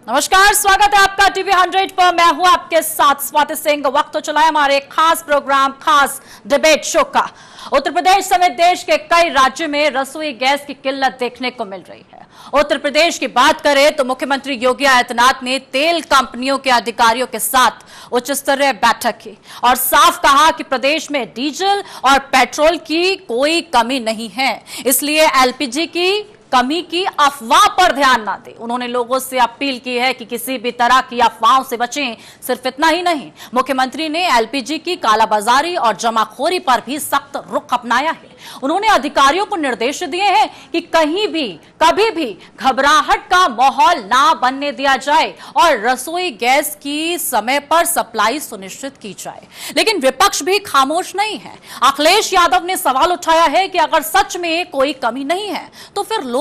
नमस्कार, स्वागत है आपका टीवी 100 पर। मैं हूं आपके साथ स्वाति सिंह। वक्त तो चला है हमारे खास प्रोग्राम, खास डिबेट शो का। उत्तर प्रदेश समेत देश के कई राज्यों में रसोई गैस की किल्लत देखने को मिल रही है। उत्तर प्रदेश की बात करें तो मुख्यमंत्री योगी आदित्यनाथ ने तेल कंपनियों के अधिकारियों के साथ उच्च स्तरीय बैठक की और साफ कहा कि प्रदेश में डीजल और पेट्रोल की कोई कमी नहीं है, इसलिए एलपीजी की कमी की अफवाह पर ध्यान ना दें। उन्होंने लोगों से अपील की है कि किसी भी तरह की अफवाहों से बचें। सिर्फ इतना ही नहीं, मुख्यमंत्री ने एलपीजी की कालाबाजारी और जमाखोरी पर भी सख्त रुख अपनाया है। उन्होंने अधिकारियों को निर्देश दिए हैं कि कहीं भी कभी भी घबराहट का माहौल ना बनने दिया जाए और रसोई गैस की समय पर सप्लाई सुनिश्चित की जाए। लेकिन विपक्ष भी खामोश नहीं है। अखिलेश यादव ने सवाल उठाया है कि अगर सच में कोई कमी नहीं है तो फिर लोग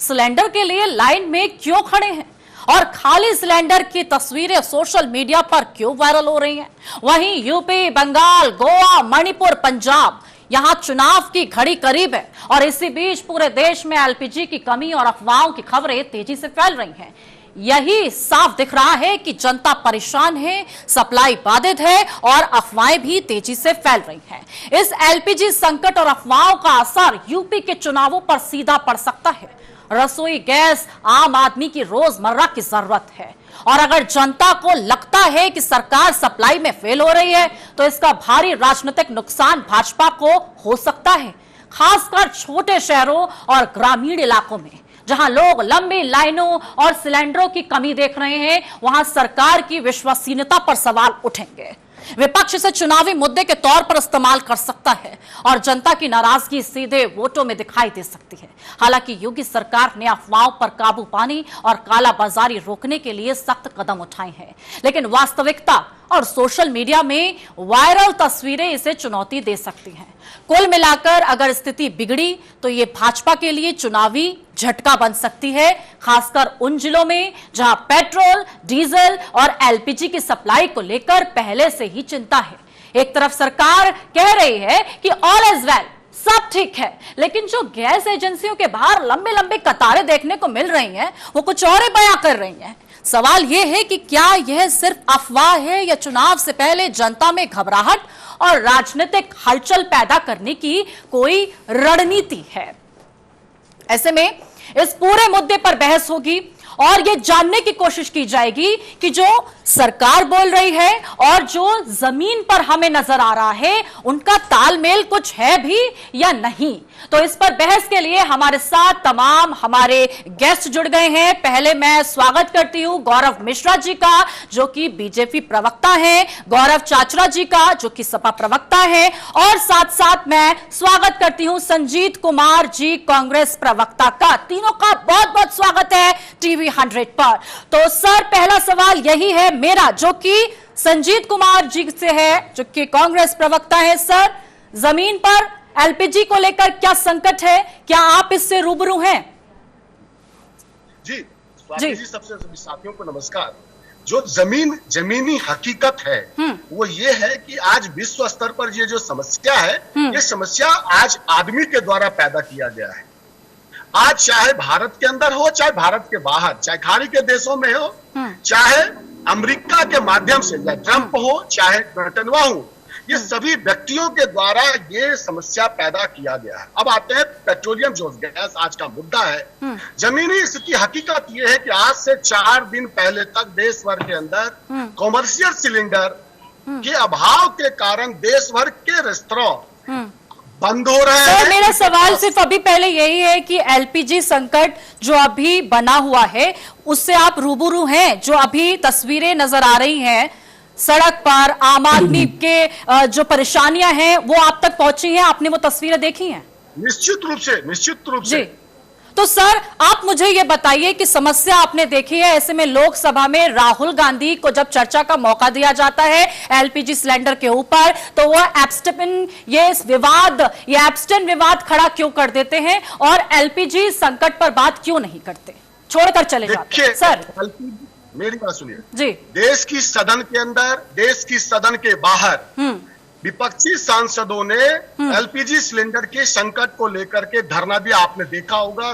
सिलेंडर के लिए लाइन में क्यों खड़े हैं और खाली सिलेंडर की तस्वीरें सोशल मीडिया पर क्यों वायरल हो रही हैं। वहीं यूपी, बंगाल, गोवा, मणिपुर, पंजाब, यहां चुनाव की घड़ी करीब है और इसी बीच पूरे देश में एलपीजी की कमी और अफवाहों की खबरें तेजी से फैल रही हैं। यही साफ दिख रहा है कि जनता परेशान है, सप्लाई बाधित है और अफवाहें भी तेजी से फैल रही हैं। इस एलपीजी संकट और अफवाहों का असर यूपी के चुनावों पर सीधा पड़ सकता है। रसोई गैस आम आदमी की रोजमर्रा की जरूरत है और अगर जनता को लगता है कि सरकार सप्लाई में फेल हो रही है तो इसका भारी राजनीतिक नुकसान भाजपा को हो सकता है, खासकर छोटे शहरों और ग्रामीण इलाकों में जहां लोग लंबी लाइनों और सिलेंडरों की कमी देख रहे हैं। वहां सरकार की विश्वसनीयता पर सवाल उठेंगे। विपक्ष इसे चुनावी मुद्दे के तौर पर इस्तेमाल कर सकता है और जनता की नाराजगी सीधे वोटों में दिखाई दे सकती है। हालांकि योगी सरकार ने अफवाहों पर काबू पाने और कालाबाजारी रोकने के लिए सख्त कदम उठाए हैं, लेकिन वास्तविकता और सोशल मीडिया में वायरल तस्वीरें इसे चुनौती दे सकती हैं। कुल मिलाकर अगर स्थिति बिगड़ी तो ये भाजपा के लिए चुनावी झटका बन सकती है, खासकर उन जिलों में जहां पेट्रोल, डीजल और एलपीजी की सप्लाई को लेकर पहले से ही चिंता है। एक तरफ सरकार कह रही है कि ऑल इज वेल, सब ठीक है, लेकिन जो गैस एजेंसियों के बाहर लंबे लंबे कतारें देखने को मिल रही हैं वो कुछ और ही बयां कर रही हैं। सवाल यह है कि क्या यह सिर्फ अफवाह है या चुनाव से पहले जनता में घबराहट और राजनीतिक हलचल पैदा करने की कोई रणनीति है। ऐसे में इस पूरे मुद्दे पर बहस होगी और यह जानने की कोशिश की जाएगी कि जो सरकार बोल रही है और जो जमीन पर हमें नजर आ रहा है उनका तालमेल कुछ है भी या नहीं। तो इस पर बहस के लिए हमारे साथ तमाम हमारे गेस्ट जुड़ गए हैं। पहले मैं स्वागत करती हूं गौरव मिश्रा जी का, जो कि बीजेपी प्रवक्ता हैं, गौरव चाचरा जी का, जो कि सपा प्रवक्ता है, और साथ साथ मैं स्वागत करती हूं संजीत कुमार जी, कांग्रेस प्रवक्ता का। तीनों का बहुत बहुत स्वागत है टीवी 100 पर। तो सर, पहला सवाल यही है मेरा, जो कि संजीत कुमार जी से है, जो कि कांग्रेस प्रवक्ता है। सर, जमीन पर एलपीजी को लेकर क्या संकट है, क्या आप इससे रूबरू हैं? जी स्वाति जी, सबसे सभी साथियों को नमस्कार। जो जमीनी हकीकत है वो ये है कि आज विश्व स्तर पर ये जो समस्या है, ये समस्या आज आदमी के द्वारा पैदा किया गया है। आज चाहे भारत के अंदर हो, चाहे भारत के बाहर, चाहे खाड़ी के देशों में हो, चाहे अमेरिका के माध्यम से, या ट्रंप हो चाहे नेतन्याहू हो, ये सभी व्यक्तियों के द्वारा ये समस्या पैदा किया गया है। अब आते हैं पेट्रोलियम जो गैस आज का मुद्दा है। जमीनी स्थिति हकीकत ये है कि आज से 4 दिन पहले तक देश भर के अंदर कॉमर्शियल सिलेंडर के अभाव के कारण देश भर के रेस्तरां बंद हो रहे हैं। मेरा सवाल सिर्फ अभी पहले यही है कि एलपीजी संकट जो अभी बना हुआ है उससे आप रूबरू हैं? जो अभी तस्वीरें नजर आ रही हैं सड़क पर, आम आदमी के जो परेशानियां हैं वो आप तक पहुंची हैं? आपने वो तस्वीरें देखी हैं? निश्चित रूप से। तो सर, आप मुझे ये बताइए कि समस्या आपने देखी है। ऐसे में लोकसभा में राहुल गांधी को जब चर्चा का मौका दिया जाता है एलपीजी सिलेंडर के ऊपर, तो वो एब्स्टेन विवाद खड़ा क्यों कर देते हैं और एलपीजी संकट पर बात क्यों नहीं करते, छोड़कर चले जाते हैं? सर, मेरी बात सुनिए जी। देश की सदन के अंदर, देश की सदन के बाहर विपक्षी सांसदों ने एलपीजी सिलेंडर के संकट को लेकर के धरना दिया। आपने देखा होगा,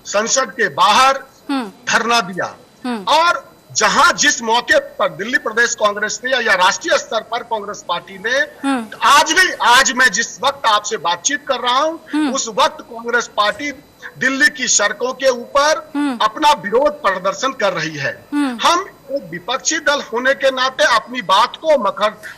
संसद के बाहर धरना दिया। और जहां जिस मौके पर दिल्ली प्रदेश कांग्रेस ने या राष्ट्रीय स्तर पर कांग्रेस पार्टी ने आज मैं जिस वक्त आपसे बातचीत कर रहा हूं, उस वक्त कांग्रेस पार्टी दिल्ली की सड़कों के ऊपर अपना विरोध प्रदर्शन कर रही है। हम एक विपक्षी दल होने के नाते अपनी बात को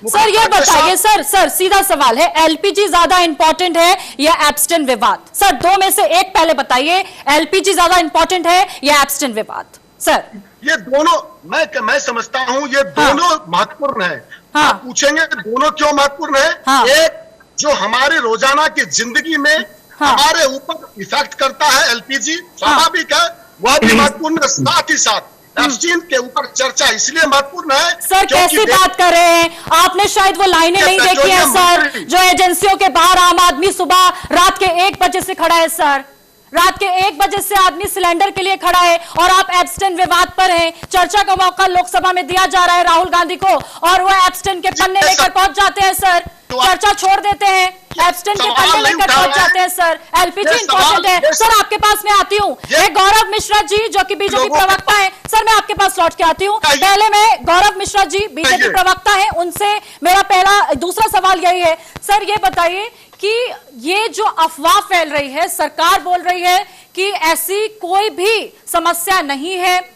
सर ये बताइए, सर सीधा सवाल है, एलपीजी ज्यादा इंपॉर्टेंट है या एब्सटेन विवाद? सर दो में से एक पहले बताइए, एलपीजी ज्यादा इंपॉर्टेंट है या एब्सटेन विवाद? सर ये दोनों मैं समझता हूं ये दोनों महत्वपूर्ण है। आप पूछेंगे दोनों क्यों महत्वपूर्ण है? एक जो हमारे रोजाना की जिंदगी में हमारे ऊपर इफेक्ट करता है एलपीजी, स्वाभाविक है, वह भी महत्वपूर्ण है। साथ ही साथ एब्सटेन के ऊपर चर्चा इसलिए महत्वपूर्ण है। सर कैसी बात कर रहे हैं आपने? शायद वो लाइनें नहीं देखी है सर, जो एजेंसियों के बाहर आम आदमी सुबह रात के 1 बजे से खड़ा है सर, रात के 1 बजे से आदमी सिलेंडर के लिए खड़ा है, और आप एब्सटेन विवाद पर हैं। चर्चा का मौका लोकसभा में दिया जा रहा है राहुल गांधी को, और वो एब्सटेन के पन्ने लेकर पहुंच जाते हैं सर, चर्चा छोड़ देते हैं, एब्सटेन के पन्ने लेकर पहुंच जाते हैं सर। एलपीजी इंपॉर्टेंट है सर। आपके पास मैं आती हूँ, गौरव मिश्रा जी जो कि बीजेपी प्रवक्ता है, सर मैं आपके पास लौट के आती हूँ। पहले मैं गौरव मिश्रा जी बीजेपी प्रवक्ता है, उनसे मेरा दूसरा सवाल यही है, सर ये बताइए कि ये जो अफवाह फैल रही है, सरकार बोल रही है कि ऐसी कोई भी समस्या नहीं है,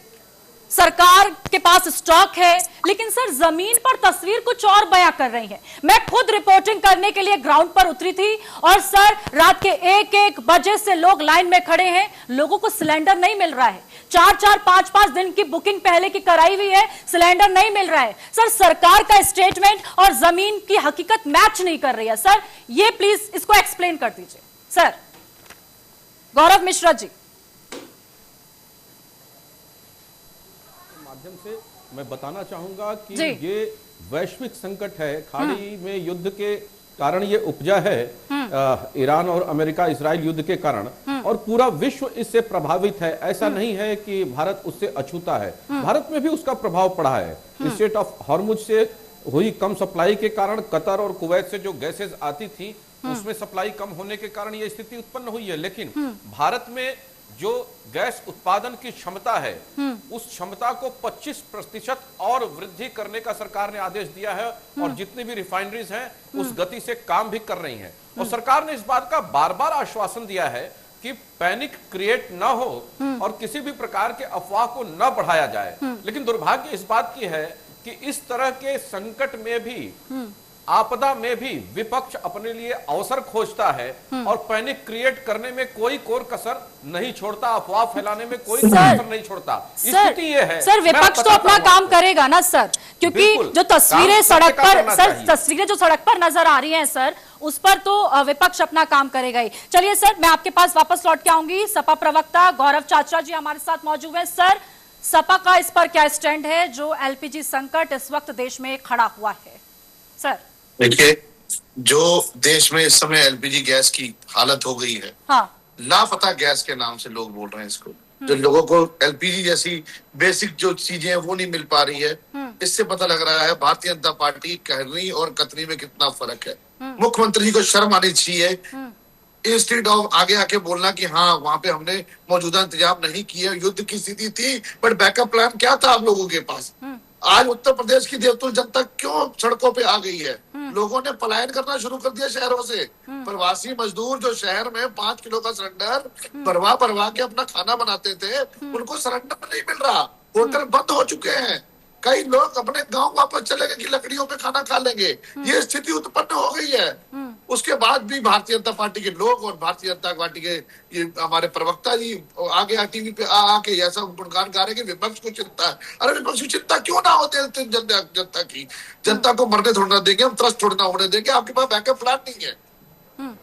सरकार के पास स्टॉक है, लेकिन सर जमीन पर तस्वीर कुछ और बयां कर रही है। मैं खुद रिपोर्टिंग करने के लिए ग्राउंड पर उतरी थी, और सर रात के 1-1 बजे से लोग लाइन में खड़े हैं, लोगों को सिलेंडर नहीं मिल रहा है। 4-4, 5-5 दिन की बुकिंग पहले की कराई हुई है, सिलेंडर नहीं मिल रहा है। सर सरकार का स्टेटमेंट और जमीन की हकीकत मैच नहीं कर रही है। सर ये प्लीज इसको एक्सप्लेन कर दीजिए सर। गौरव मिश्रा जी माध्यम से मैं बताना चाहूंगा कि ये वैश्विक संकट है, खाड़ी में युद्ध के कारण ये उपजा है, ईरान और अमेरिका इजराइल युद्ध के कारण, और पूरा विश्व इससे प्रभावित है। ऐसा नहीं है कि भारत उससे अछूता है, भारत में भी उसका प्रभाव पड़ा है। स्ट्रेट ऑफ हॉर्मुज से हुई कम सप्लाई के कारण, कतर और कुवैत से जो गैसेज आती थी उसमें सप्लाई कम होने के कारण ये स्थिति उत्पन्न हुई है। लेकिन भारत में जो गैस उत्पादन की क्षमता है, उस क्षमता को 25% और वृद्धि करने का सरकार ने आदेश दिया है, और जितनी भी रिफाइनरीज हैं उस गति से काम भी कर रही हैं। और सरकार ने इस बात का बार बार आश्वासन दिया है कि पैनिक क्रिएट न हो और किसी भी प्रकार के अफवाह को न बढ़ाया जाए। लेकिन दुर्भाग्य इस बात की है कि इस तरह के संकट में भी, आपदा में भी विपक्ष अपने लिए अवसर खोजता है और पैनिक क्रिएट करने में कोई कोर कसर नहीं छोड़ता, अफवाह फैलाने में कोई कसर नहीं छोड़ता। स्थिति ये है सर, विपक्ष तो अपना काम करेगा ना सर, क्योंकि जो तस्वीरें सड़क पर सर, तस्वीरें जो सड़क पर नजर आ रही हैं सर, उस पर तो विपक्ष अपना काम करेगा ही। चलिए सर, मैं आपके पास वापस लौट के आऊंगी। सपा प्रवक्ता गौरव चाचा जी हमारे साथ मौजूद हैं। सर, सपा का इस पर क्या स्टैंड है जो एलपीजी संकट इस वक्त देश में खड़ा हुआ है? सर देखिए, जो देश में इस समय एलपीजी गैस की हालत हो गई है, लापता गैस के नाम से लोग बोल रहे हैं इसको, जो लोगों को एलपीजी जैसी बेसिक जो चीजें हैं वो नहीं मिल पा रही है। इससे पता लग रहा है भारतीय जनता पार्टी कहनी और कतनी में कितना फर्क है। मुख्यमंत्री जी को शर्म आनी चाहिए, इंस्टेड ऑफ आगे आके बोलना कि हाँ वहां पे हमने मौजूदा इंतजाम नहीं किए, युद्ध की स्थिति थी, बट बैकअप प्लान क्या था आप लोगों के पास? आज उत्तर प्रदेश की देवतुल जनता क्यों सड़कों पे आ गई है? लोगों ने पलायन करना शुरू कर दिया शहरों से। प्रवासी मजदूर जो शहर में 5 किलो का सिलेंडर भरवा के अपना खाना बनाते थे, उनको सिलेंडर नहीं मिल रहा, होटल बंद हो चुके हैं। कई लोग अपने गांव वापस चले गए कि लकड़ियों पे खाना खा लेंगे। ये स्थिति उत्पन्न हो गई है। उसके बाद भी भारतीय जनता पार्टी के लोग और भारतीय जनता पार्टी के ये हमारे प्रवक्ता जी आगे टीवी पे आके ऐसा गुणगान गा रहे कि विपक्ष को चिंता है। अरे विपक्ष को चिंता क्यों ना होते जनता की? जनता को मरने थोड़ा ना देंगे हम, त्रस्त थोड़ा ना होने देंगे। आपके पास बैकअप प्लान नहीं है,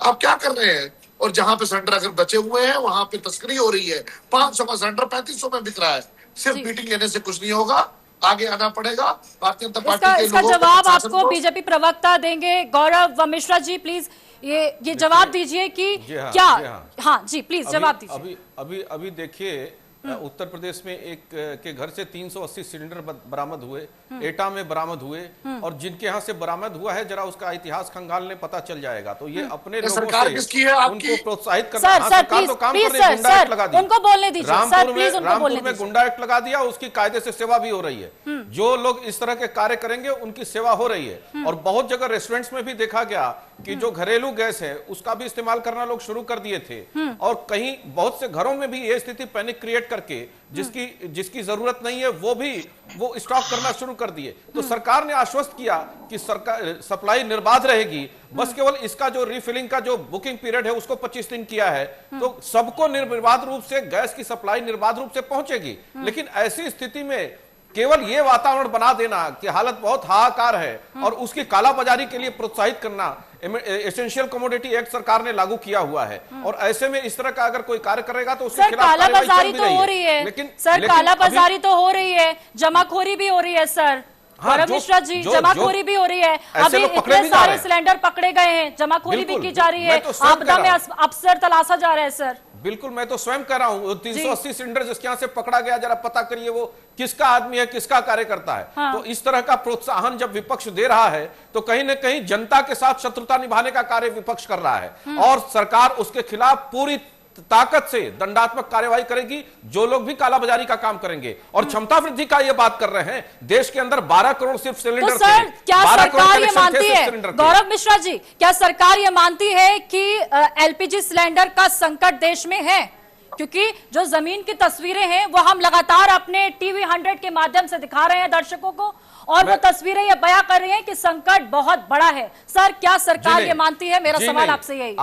आप क्या कर रहे हैं? और जहां पे सिलेंडर अगर बचे हुए हैं वहां पे तस्करी हो रही है। 500 का सिलेंडर 3500 में बिक रहा है। सिर्फ मीटिंग लेने से कुछ नहीं होगा, आगे आना पड़ेगा। भारतीय जनता पार्टी के इसका जवाब आपको बीजेपी प्रवक्ता देंगे। गौरव मिश्रा जी प्लीज ये जवाब दीजिए कि क्या? हाँ जी प्लीज जवाब दीजिए। अभी देखिए, उत्तर प्रदेश में एक के घर से 380 सिलेंडर बरामद हुए, एटा में बरामद हुए, और जिनके यहाँ से बरामद हुआ है जरा उसका इतिहास खंगालने पता चल जाएगा। तो ये अपने लोगों से उनको प्रोत्साहित करना। सरकार तो काम कर रही है, गुंडा एक्ट लगा दिया, उनको बोलने दीजिए। रामपुर में गुंडा एक्ट लगा दिया, उसकी कायदे से सेवा भी हो रही है। जो लोग इस तरह के कार्य करेंगे उनकी सेवा हो रही है। और बहुत जगह रेस्टोरेंट्स में भी देखा गया कि जो घरेलू गैस है उसका भी इस्तेमाल करना लोग शुरू कर दिए थे, और कहीं बहुत से घरों में भी ये स्थिति पैनिक क्रिएट करके जिसकी जरूरत नहीं है वो स्टॉक करना शुरू कर दिए। तो सरकार ने आश्वस्त किया कि सरकार सप्लाई निर्बाध रहेगी, बस केवल इसका जो रिफिलिंग का जो बुकिंग पीरियड है उसको 25 दिन किया है, तो सबको निर्बाध रूप से गैस की सप्लाई निर्बाध रूप से पहुंचेगी। लेकिन ऐसी स्थिति में केवल ये वातावरण बना देना कि हालत बहुत हाहाकार है और उसकी कालाबाजारी के लिए प्रोत्साहित करना, एसेंशियल कमोडिटी एक्ट सरकार ने लागू किया हुआ है, और ऐसे में इस तरह का अगर कोई कार्य करेगा तो उसके खिलाफ कालाबाजारी तो हो रही है। लेकिन कालाबाजारी तो हो रही है, जमाखोरी भी हो रही है सर। गौरव मिश्रा जी, जमाखोरी भी हो रही है। अभी इतने सारे सिलेंडर पकड़े गए हैं, जमाखोरी भी की जा रही है, आपदा में अफसर तलाशा जा रहा है सर। बिल्कुल, मैं तो स्वयं कह रहा हूं 380 सिलेंडर जिसके यहां से पकड़ा गया, जरा पता करिए वो किसका आदमी है, किसका कार्यकर्ता है। हाँ। तो इस तरह का प्रोत्साहन जब विपक्ष दे रहा है तो कहीं न कहीं जनता के साथ शत्रुता निभाने का कार्य विपक्ष कर रहा है, और सरकार उसके खिलाफ पूरी ताकत से दंडात्मक कार्यवाही करेगी जो लोग भी कालाबाजारी का काम करेंगे। और क्षमता वृद्धि का ये बात कर रहे हैं, देश के अंदर 12 करोड़ सिर्फ सिलेंडर तो सर क्या सरकार ये मानती है, गौरव मिश्रा जी, क्या सरकार ये मानती है कि एलपीजी सिलेंडर का संकट देश में है? क्योंकि जो जमीन की तस्वीरें हैं वो हम लगातार अपने टीवी 100 के माध्यम से दिखा रहे हैं दर्शकों को, और वो तस्वीरें ये बयां कर रही हैं कि संकट बहुत बड़ा है। सर क्या सरकार ये मानती है? मेरा सवाल आपसे यही।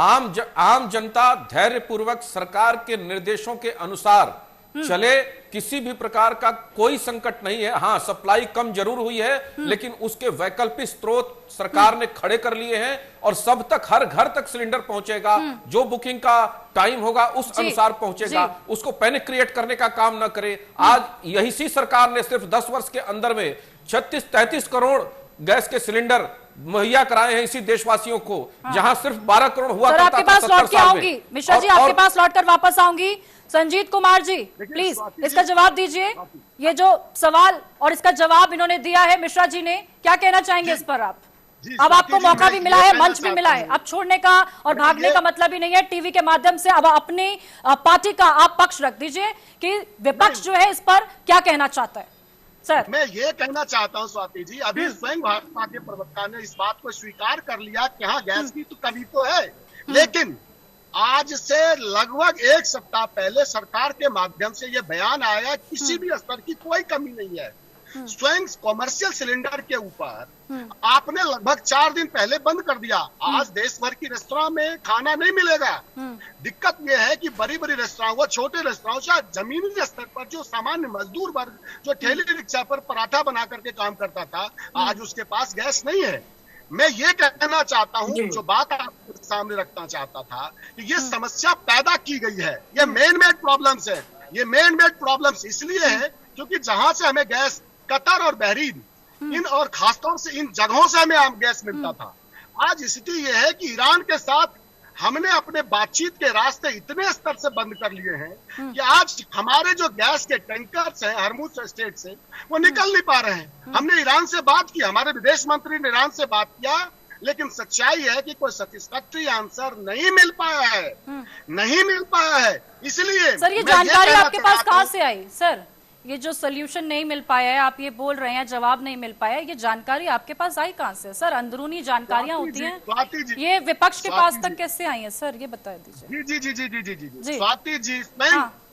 आम जनता धैर्यपूर्वक सरकार के निर्देशों के अनुसार चले, किसी भी प्रकार का कोई संकट नहीं है। हाँ, सप्लाई कम जरूर हुई है, लेकिन उसके वैकल्पिक स्रोत सरकार ने खड़े कर लिए हैं, और सब तक, हर घर तक सिलेंडर पहुंचेगा। जो बुकिंग का टाइम होगा उस अनुसार पहुंचेगा, उसको पैनिक क्रिएट करने का काम न करे। आज यही सी सरकार ने सिर्फ 10 वर्ष के अंदर में 36-33 करोड़ गैस के सिलेंडर मुहैया कराए हैं इसी देशवासियों को, जहां सिर्फ 12 करोड़ हुआ करता था। आपके पास लौट के आऊंगी मिश्रा जी, आपके पास लौटकर वापस आऊंगी। संजीत कुमार जी प्लीज इसका जवाब दीजिए। ये जो सवाल और इसका जवाब इन्होंने दिया है मिश्रा जी ने, क्या कहना चाहेंगे इस पर आप? अब आपको मौका भी मिला है, मंच भी मिला है, अब छोड़ने का और भागने का मतलब ही नहीं है। टीवी के माध्यम से अब अपनी पार्टी का आप पक्ष रख दीजिए कि विपक्ष जो है इस पर क्या कहना चाहता है। सर, मैं ये कहना चाहता हूं स्वाति जी, अभी स्वयं भाजपा के प्रवक्ता ने इस बात को स्वीकार कर लिया कि हाँ गैस की तो कमी तो है, लेकिन आज से लगभग 1 सप्ताह पहले सरकार के माध्यम से यह बयान आया किसी भी स्तर की कोई कमी नहीं है। स्वयं कॉमर्शियल सिलेंडर के ऊपर आपने लगभग 4 दिन पहले बंद कर दिया। आज देश भर की रेस्तरां में खाना नहीं मिलेगा। दिक्कत यह है कि बड़ी बड़ी रेस्तरां, वो छोटे रेस्तरां, शायद जमीनी स्तर पर जो सामान्य मजदूर वर्ग जो ठेली रिक्शा पर पराठा बना करके काम करता था, आज उसके पास गैस नहीं है। मैं ये कहना चाहता हूं, जो बात आपके सामने रखना चाहता था कि ये समस्या पैदा की गई है, ये मैन मेड प्रॉब्लम्स है। ये मैन मेड प्रॉब्लम्स इसलिए है क्योंकि जहां से हमें गैस, कतर और बहरीन, इन और खासतौर से इन जगहों से हमें गैस मिलता था। आज स्थिति यह है कि ईरान के साथ हमने अपने बातचीत के रास्ते इतने स्तर से बंद कर लिए हैं कि आज हमारे जो गैस के टैंकर्स हैं हरमुज स्टेट से, वो निकल नहीं पा रहे हैं। हमने ईरान से बात की, हमारे विदेश मंत्री ने ईरान से बात किया, लेकिन सच्चाई है कि कोई सेटिस्फैक्टरी आंसर नहीं मिल पाया है, नहीं मिल पाया है। इसलिए सर, ये जानकारी आपके पास कहां से आई? सर, ये जो सोल्यूशन नहीं मिल पाया है, आप ये बोल रहे हैं जवाब नहीं मिल पाया, ये जानकारी आपके पास आई कहां से? सर, अंदरूनी जानकारियां होती हैं, ये विपक्ष के पास तक कैसे आई है? सर, ये बता दीजिए। जी जी जी जी जी जी जी स्वाति जी,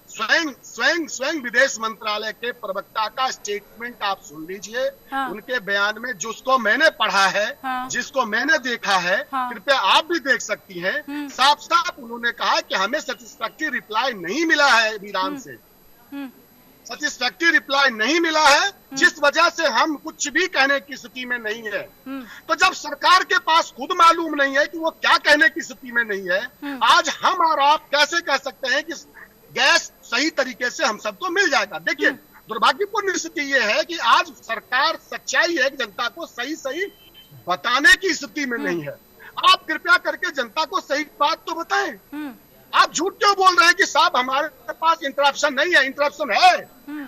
स्वयं विदेश मंत्रालय के प्रवक्ता का स्टेटमेंट आप सुन लीजिए। उनके बयान में जिसको मैंने पढ़ा है, जिसको मैंने देखा है, कृपया आप भी देख सकती हैं। साफ साफ उन्होंने कहा कि हमें सेटिस्फैक्टरी रिप्लाई नहीं मिला है ईरान से, सेटिस्फैक्टरी रिप्लाई नहीं मिला है, जिस वजह से हम कुछ भी कहने की स्थिति में नहीं है। तो जब सरकार के पास खुद मालूम नहीं है कि वो क्या कहने की स्थिति में नहीं है, आज हम और आप कैसे कह सकते हैं कि गैस सही तरीके से हम सबको मिल जाएगा? देखिए, दुर्भाग्यपूर्ण स्थिति ये है कि आज सरकार, सच्चाई है कि जनता को सही सही बताने की स्थिति में नहीं है। आप कृपया करके जनता को सही बात तो बताएं। आप झूठ क्यों बोल रहे हैं कि साहब हमारे पास इंटरप्शन नहीं है? इंटरप्शन है।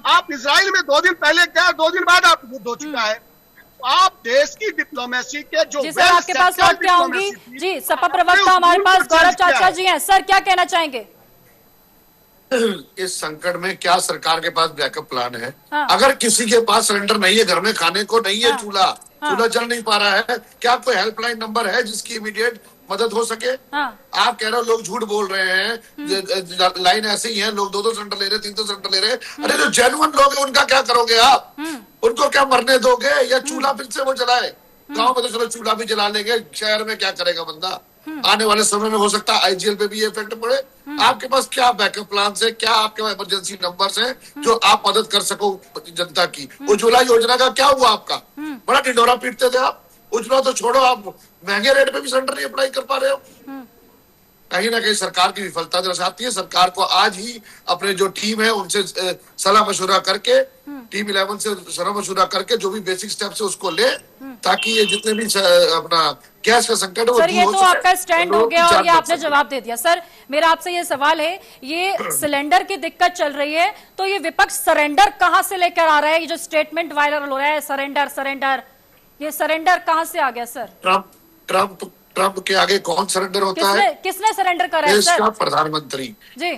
आप इजराइल में 2 दिन पहले गए, 2 दिन बाद आप युद्ध हो चुका है। आप देश की डिप्लोमेसी के जो जी सर, आपके पास लौट के आऊंगी। जी, सपा प्रवक्ता हमारे पास गौरव चाचा जी हैं। सर, क्या कहना चाहेंगे? इस संकट में क्या सरकार के पास बैकअप प्लान है? हाँ। अगर किसी के पास सिलेंडर नहीं है, घर में खाने को नहीं है, हाँ। चूल्हा चल नहीं पा रहा है, क्या कोई हेल्पलाइन नंबर है जिसकी इमीडिएट मदद हो सके? हाँ। आप कह रहे हो लोग झूठ बोल रहे हैं, लाइन ऐसे ही है, लोग 2-2 सिलेंडर ले रहे, 3-3 सिलेंडर ले रहे। अरे जो जेन्युइन लोग हैं उनका क्या करोगे आप? उनको क्या मरने दोगे? या चूल्हा फिर से वो जलाए? गाँव में तो चलो चूल्हा भी जला लेंगे, शहर में क्या करेगा बंदा? आने वाले समय में हो सकता है आईजीएल पे भी ये इफेक्ट पड़े। आपके पास क्या बैकअप प्लान है, क्या आपके इमरजेंसी नंबर्स हैं जो आप मदद कर सको जनता की? उज्ज्वला योजना का क्या हुआ आपका? बड़ा ढिंढोरा पीटते थे आप। उज्ज्वला तो छोड़ो, आप महंगे रेट पे भी सिलेंडर नहीं अप्लाई कर पा रहे हो। कहीं ना कहीं सरकार की विफलता दर्शाती है। सरकार को आज ही अपने जो टीम है उनसे सलाह मशुरा करके, टीम 11 से सलाह मशुरा करके जो भी बेसिक स्टेप्स है उसको ले, ताकि ये जितने भी अपना गैस का संकट है सर, ये तो आपका स्टैंड हो गया और ये आपने जवाब दे दिया। सर, मेरा आपसे ये सवाल है, ये सिलेंडर की दिक्कत चल रही है तो ये विपक्ष सरेंडर कहां से लेकर आ रहा है? ये जो स्टेटमेंट वायरल हो रहा है, सरेंडर सरेंडर, ये सरेंडर कहां से आ गया सर? ट्रंप के आगे कौन सरेंडर होता है? किसने सरेंडर करा है? देश का प्रधानमंत्री जी,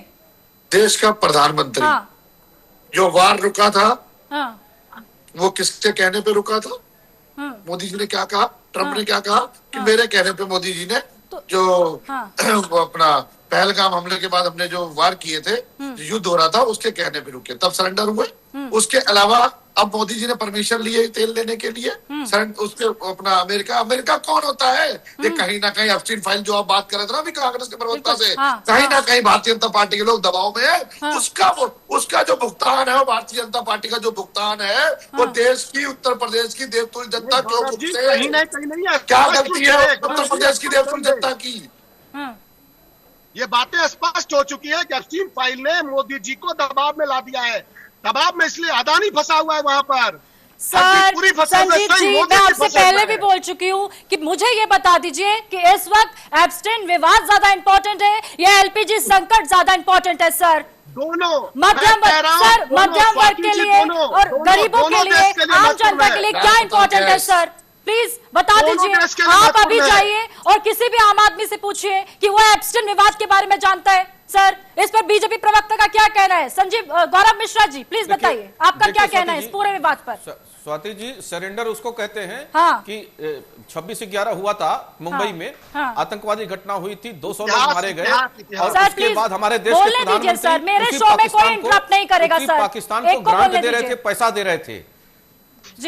देश का प्रधानमंत्री। हाँ। जो वार रुका था, हाँ। वो किसके कहने पे रुका था? मोदी जी ने क्या कहा? ट्रंप ने क्या कहा कि मेरे कहने पे मोदी जी ने जो वो अपना पहलगाम हमले के बाद हमने जो वार किए थे, युद्ध हो रहा था, उसके कहने पे रुके, तब सरेंडर हुए। उसके अलावा अब मोदी जी ने परमिशन लिए तेल लेने के लिए, उसके अपना अमेरिका कौन होता है? ये कहीं ना कहीं एप्स्टीन फाइल जो आप बात कर रहे थे ना अभी कांग्रेस के प्रवक्ता से, कहीं ना कहीं भारतीय जनता पार्टी के लोग दबाव में है। उसका जो भुगतान है, वो भारतीय जनता पार्टी का जो भुगतान है, वो देश की, उत्तर प्रदेश की देवतुल्य जनता क्यों भुगते हैं? क्या गलती है उत्तर प्रदेश की देवतुल्य जनता की? ये बातें स्पष्ट हो चुकी है कि एप्स्टीन फाइल ने मोदी जी को दबाव में ला दिया है। दबाव में इसलिए अदानी फंसा हुआ है वहां पर। सर, संजीत जी, मैं आपसे पहले भी बोल चुकी हूँ कि मुझे ये बता दीजिए कि इस वक्त एप्स्टीन विवाद ज्यादा इंपॉर्टेंट है या एलपीजी संकट ज्यादा इंपॉर्टेंट है? सर, दोनों। मध्यम वर्ग के लिए और गरीबों के लिए, आम जनता के लिए क्या इंपॉर्टेंट है? सर, प्लीज बता दीजिए। आप अभी जाइए और किसी भी आम आदमी से पूछिए कि वो एप्स्टीन विवाद के बारे में जानता है। सर, इस पर बीजेपी प्रवक्ता का क्या कहना है? गौरव मिश्रा जी, प्लीज बताइए, आपका क्या कहना है इस पूरे विवाद पर? स्वाति जी, सरेंडर उसको कहते हैं कि 26/11 हुआ था मुंबई में, आतंकवादी घटना हुई थी, 200 लोग मारे गए और उसके बाद हमारे देश के प्रधानमंत्री मेरे शो में कोई इंटरप्ट नहीं करेगा सर, पाकिस्तान को ग्रांट दे रहे थे, पैसा दे रहे थे,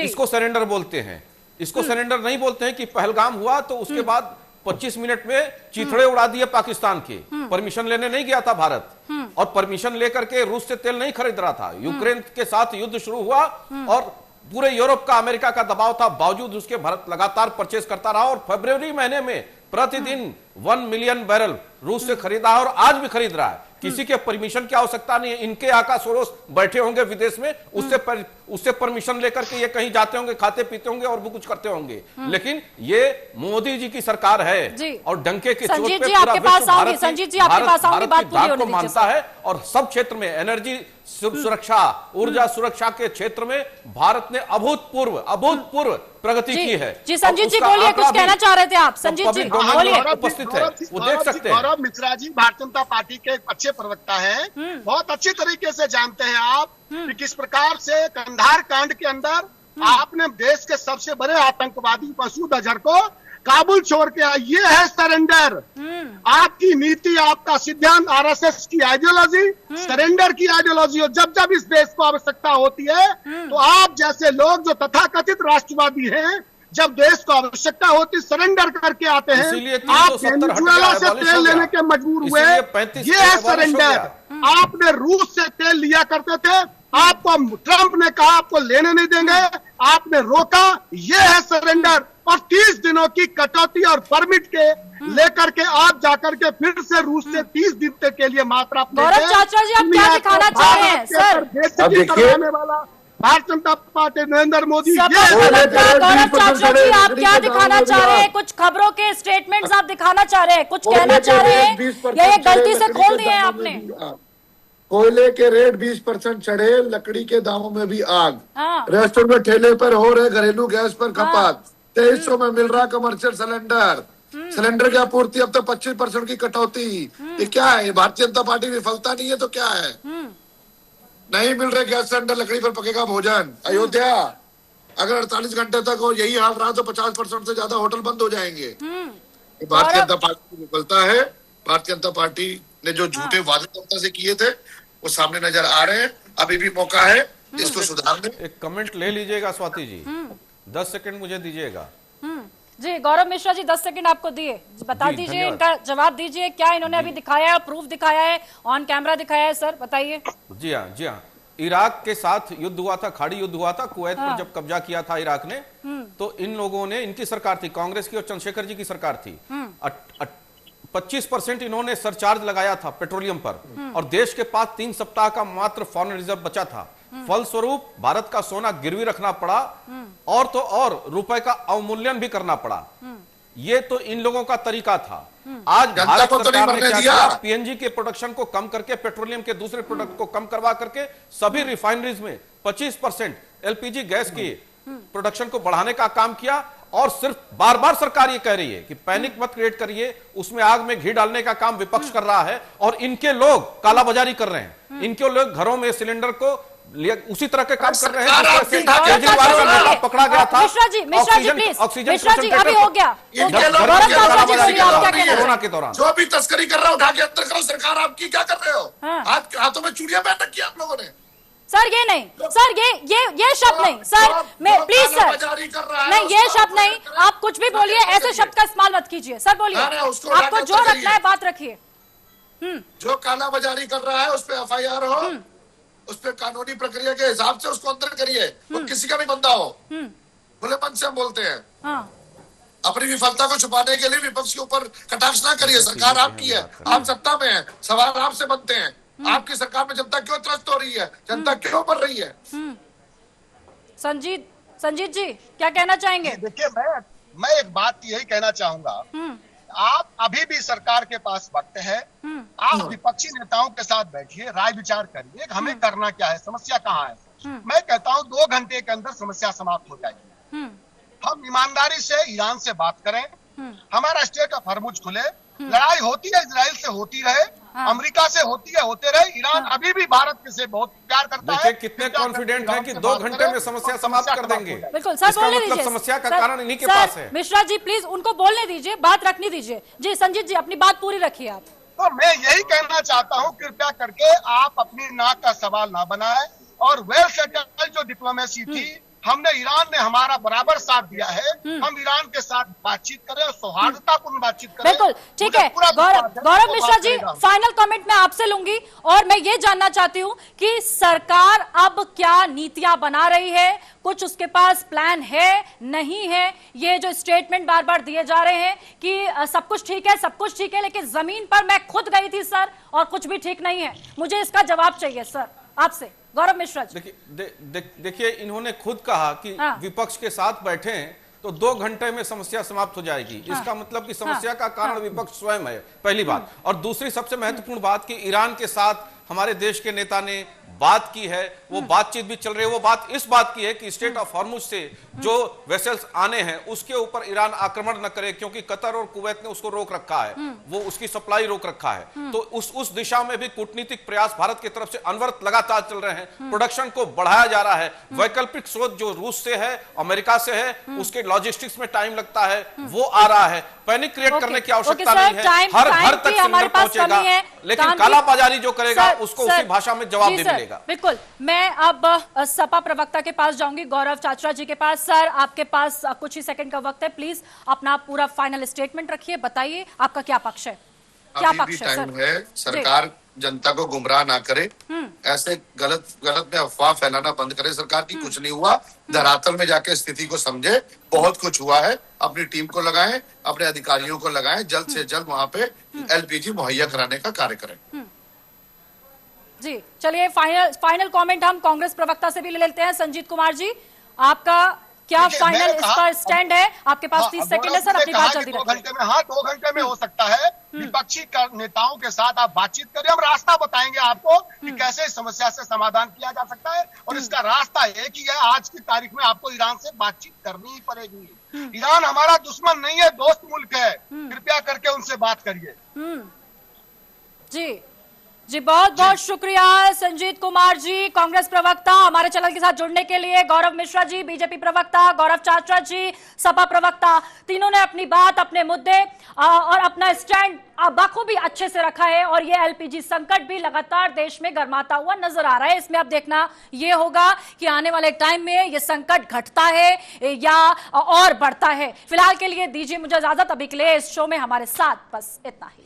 इसको सरेंडर बोलते हैं। इसको सरेंडर नहीं बोलते हैं कि पहलगाम हुआ तो उसके बाद 25 मिनट में चिथड़े उड़ा दिए पाकिस्तान के। परमिशन लेने नहीं गया था भारत, और परमिशन लेकर के रूस से तेल नहीं खरीद रहा था। यूक्रेन के साथ युद्ध शुरू हुआ और पूरे यूरोप का, अमेरिका का दबाव था, बावजूद उसके भारत लगातार परचेज करता रहा और फरवरी महीने में प्रतिदिन 1 मिलियन बैरल रूस से खरीदा है और आज भी खरीद रहा है। किसी के परमिशन की आवश्यकता नहीं है। इनके आका सोरोस बैठे होंगे विदेश में, उससे परमिशन लेकर के ये कहीं जाते होंगे, खाते पीते होंगे और भी कुछ करते होंगे। लेकिन ये मोदी जी की सरकार है और डंके के चोट पे पूरा विश्व भारत की बात को मानता है और सब क्षेत्र में एनर्जी सुरक्षा, ऊर्जा सुरक्षा के क्षेत्र में भारत ने अभूतपूर्व प्रगति की है। जी संजीत जी बोलिए, कुछ कहना चाह रहे थे आप? संजीत जी बोलिए। उपस्थित है, वो देख सकते हैं। गौरव मिश्रा जी भारतीय जनता पार्टी के अच्छे प्रवक्ता हैं, बहुत अच्छे तरीके से जानते हैं आप कि किस प्रकार से कंधार कांड के अंदर आपने देश के सबसे बड़े आतंकवादी मसूद अजहर को काबुल छोड़ के आए। ये है सरेंडर। आपकी नीति, आपका सिद्धांत, आरएसएस की आइडियोलॉजी सरेंडर की आइडियोलॉजी हो। जब जब इस देश को आवश्यकता होती है तो आप जैसे लोग जो तथाकथित राष्ट्रवादी हैं, जब देश को आवश्यकता होती सरेंडर करके आते हैं। आप वेनेजुएला से तेल लेने के मजबूर हुए, ये है सरेंडर। आपने रूस से तेल लिया करते थे, आपको ट्रंप ने कहा आपको लेने नहीं देंगे, आपने रोका, ये है सरेंडर। और 30 दिनों की कटौती और परमिट के लेकर के आप जाकर के फिर से रूस से 30 दिन तक के लिए मात्रा गौरव चाचा जी, आप क्या दिखाना चाह रहे हैं? सर, वाला भारतीय जनता पार्टी नरेंद्र मोदी गौरव चाचा जी, आप क्या दिखाना चाह रहे हैं? कुछ खबरों के स्टेटमेंट्स आप दिखाना चाह रहे हैं, कुछ कहना चाह रहे हैं, या ये गलती से खोल दिए हैं आपने? कोयले के रेट 20% चढ़े, लकड़ी के दामों में भी आग, रेस्टोरेंट में ठेले पर हो रहे घरेलू गैस पर खपत, 2300 में मिल रहा कमर्शियल सिलेंडर, सिलेंडर की आपूर्ति अब तो 25% की कटौती। ये क्या है? भारतीय जनता पार्टी विफलता नहीं है तो क्या है? नहीं मिल रहे गैस सिलेंडर, लकड़ी पर पकेगा भोजन। अयोध्या अगर 48 घंटे तक और यही हाल रहा तो 50% से ज्यादा होटल बंद हो जाएंगे। भारतीय जनता पार्टी की विफलता है। भारतीय जनता पार्टी ने जो झूठे वादे जनता से किए थे वो सामने नजर आ रहे हैं। अभी भी मौका है इसको सुधारने। एक कमेंट ले लीजिएगा स्वाति जी, 10 सेकंड मुझे दीजिएगा। जी गौरव मिश्रा जी 10 सेकंड आपको दिए, बता दीजिए, इनका जवाब दीजिए। क्या इन्होंने अभी दिखाया है, प्रूफ दिखाया है, ऑन कैमरा दिखाया है? सर बताइए। जी हाँ, इराक के साथ युद्ध हुआ था, खाड़ी युद्ध हुआ था, कुवैत पर जब कब्जा किया था इराक ने, तो इन लोगों ने, इनकी सरकार थी, कांग्रेस की और चंद्रशेखर जी की सरकार थी, 25% इन्होंने सरचार्ज लगाया था पेट्रोलियम पर, और देश के पास 3 सप्ताह का मात्र फॉरेन रिजर्व बचा था। फलस्वरूप भारत का सोना गिरवी रखना पड़ा, और तो और रुपए का अवमूल्यन भी करना पड़ा। ये तो इन लोगों का तरीका था। आज भारत सरकार ने क्या किया? पीएनजी के प्रोडक्शन को कम करके, पेट्रोलियम के दूसरे प्रोडक्ट को कम करवा करके सभी रिफाइनरीज में 25% एलपीजी गैस की प्रोडक्शन को बढ़ाने का काम किया। और सिर्फ बार बार सरकार ये कह रही है कि पैनिक मत क्रिएट करिए, उसमें आग में घी डालने का काम विपक्ष कर रहा है, और इनके लोग कालाबाजारी कर रहे हैं। इनके लोग घरों में सिलेंडर को उसी तरह के काम कर रहे हैं। केजरीवाल का नेता पकड़ा गया था। मिश्रा जी प्लीज, मिश्रा जी अभी हो गया। कोरोना के दौरान जो भी तस्करी कर रहा है उठा के अंदर करो। सरकार आपकी क्या कर रहे हो? हाथों में चूड़ियां पहन रखी आप लोगों ने। सर ये नहीं, सर ये शब्द नहीं सर, मैं प्लीज सर, नहीं ये शब्द नहीं, आप कुछ भी बोलिए, ऐसे शब्द का इस्तेमाल मत कीजिए। सर बोलिए, आपको जो रखना है बात रखिए। जो काला बाजारी कर रहा है उस पर एफआईआर हो, उस पर कानूनी प्रक्रिया के हिसाब से उसको अंदर करिए, वो किसी का भी बंदा हो। खुले मन से हम बोलते हैं। अपनी विफलता को छुपाने के लिए विपक्ष के ऊपर कटाक्ष ना करिए। सरकार आपकी है, आप सत्ता में है, सवाल आपसे बनते हैं। आपकी सरकार में जनता क्यों त्रस्त हो रही है? जनता क्यों मर रही है? संजीत जी क्या कहना चाहेंगे? देखिए मैं एक बात यही कहना चाहूंगा, आप अभी भी सरकार के पास वक्त है। आप विपक्षी नेताओं के साथ बैठिए, राय विचार करिए, हमें करना क्या है, समस्या कहाँ है। मैं कहता हूँ 2 घंटे के अंदर समस्या समाप्त हो जाएगी। हम ईमानदारी से ईरान से बात करें, हमारा स्टेट ऑफ हॉर्मुज खुले, लड़ाई होती है इजराइल से होती रहे, अमेरिका से होती है, होते रहे। ईरान अभी भी भारत से बहुत प्यार करता है। कितने कॉन्फिडेंट हैं कि 2 घंटे में समस्या समाप्त कर देंगे। बिल्कुल सर, बोलने दीजिए। समस्या का कारण इन्हीं के पास है। मिश्रा जी प्लीज उनको बोलने दीजिए, बात रखने दीजिए। जी संजीत जी अपनी बात पूरी रखिए आप। तो मैं यही कहना चाहता हूँ, कृपया करके आप अपनी नाक का सवाल ना बनाए, और वेल सेटल्ड जो डिप्लोमेसी थी, हमने, ईरान ने हमारा बराबर साथ दिया है। हम ईरान के साथ बातचीत करें और सौहार्दतापूर्ण बातचीत करें। बिल्कुल ठीक है। गौरव मिश्रा जी फाइनल कमेंट मैं आपसे लूंगी, और मैं ये जानना चाहती हूँ कि सरकार अब क्या नीतियां बना रही है, कुछ उसके पास प्लान है नहीं है? ये जो स्टेटमेंट बार बार दिए जा रहे हैं कि सब कुछ ठीक है, सब कुछ ठीक है, लेकिन जमीन पर मैं खुद गई थी सर और कुछ भी ठीक नहीं है, मुझे इसका जवाब चाहिए सर आपसे। गौरव मिश्रा जी देखिए, इन्होंने खुद कहा कि विपक्ष के साथ बैठे तो 2 घंटे में समस्या समाप्त हो जाएगी। इसका मतलब कि समस्या का कारण विपक्ष स्वयं है, पहली बात। और दूसरी सबसे महत्वपूर्ण बात कि ईरान के साथ हमारे देश के नेता ने बात की है, वो बातचीत भी चल रही है। वो बात इस बात की है कि स्टेट ऑफ हॉर्मुज से जो वेसल्स आने हैं उसके ऊपर ईरान आक्रमण न करे, क्योंकि कतर और कुवैत ने उसको रोक रखा है, वो उसकी सप्लाई रोक रखा है। तो उस दिशा में भी कूटनीतिक प्रयास भारत की तरफ से अनवरत लगातार चल रहे हैं। प्रोडक्शन को बढ़ाया जा रहा है। वैकल्पिक स्रोत जो रूस से है, अमेरिका से है, उसके लॉजिस्टिक्स में टाइम लगता है, वो आ रहा है। पैनिक क्रिएट करने की आवश्यकता नहीं है। हर घर तक सिलेंडर पहुंचेगा, लेकिन कालाबाजारी जो करेगा उसको उसी भाषा में जवाब भी मिलेगा। बिल्कुल। मैं अब सपा प्रवक्ता के पास जाऊंगी, गौरव चाचरा जी के पास। सर आपके पास कुछ ही सेकंड का वक्त है, प्लीज अपना पूरा फाइनल स्टेटमेंट रखिए, बताइए आपका क्या पक्ष है। क्या पक्ष है सर? सरकार जनता को गुमराह ना करे, ऐसे गलत में अफवाह फैलाना बंद करे। सरकार की कुछ नहीं हुआ, धरातल में जाके स्थिति को समझे, बहुत कुछ हुआ है। अपनी टीम को लगाएं, अपने अधिकारियों को लगाएं, जल्द से जल्द वहां पे एलपीजी मुहैया कराने का कार्य करें। जी चलिए, फाइनल कमेंट हम कांग्रेस प्रवक्ता से भी ले लेते हैं। संजीत कुमार जी, आपका क्या फाइनल इस पर स्टैंड है? आपके पास 30 सेकंड है सर, अपनी बात जल्दी रखिए। 2 घंटे में, हाँ 2 घंटे में हो सकता है। विपक्षी नेताओं के साथ आप बातचीत करिए, हम रास्ता बताएंगे आपको कि कैसे इस समस्या से समाधान किया जा सकता है। और इसका रास्ता एक ही है, आज की तारीख में आपको ईरान से बातचीत करनी ही पड़ेगी। ईरान हमारा दुश्मन नहीं है, दोस्त मुल्क है। कृपया करके उनसे बात करिए। जी बहुत बहुत शुक्रिया संजीत कुमार जी, कांग्रेस प्रवक्ता, हमारे चैनल के साथ जुड़ने के लिए। गौरव मिश्रा जी, बीजेपी प्रवक्ता, गौरव चाचा जी, सपा प्रवक्ता, तीनों ने अपनी बात, अपने मुद्दे और अपना स्टैंड बखूबी अच्छे से रखा है। और ये एलपीजी संकट भी लगातार देश में गर्माता हुआ नजर आ रहा है। इसमें अब देखना ये होगा कि आने वाले टाइम में ये संकट घटता है या और बढ़ता है। फिलहाल के लिए दीजिए मुझे इजाजत, अभी के लिए इस शो में हमारे साथ बस इतना ही।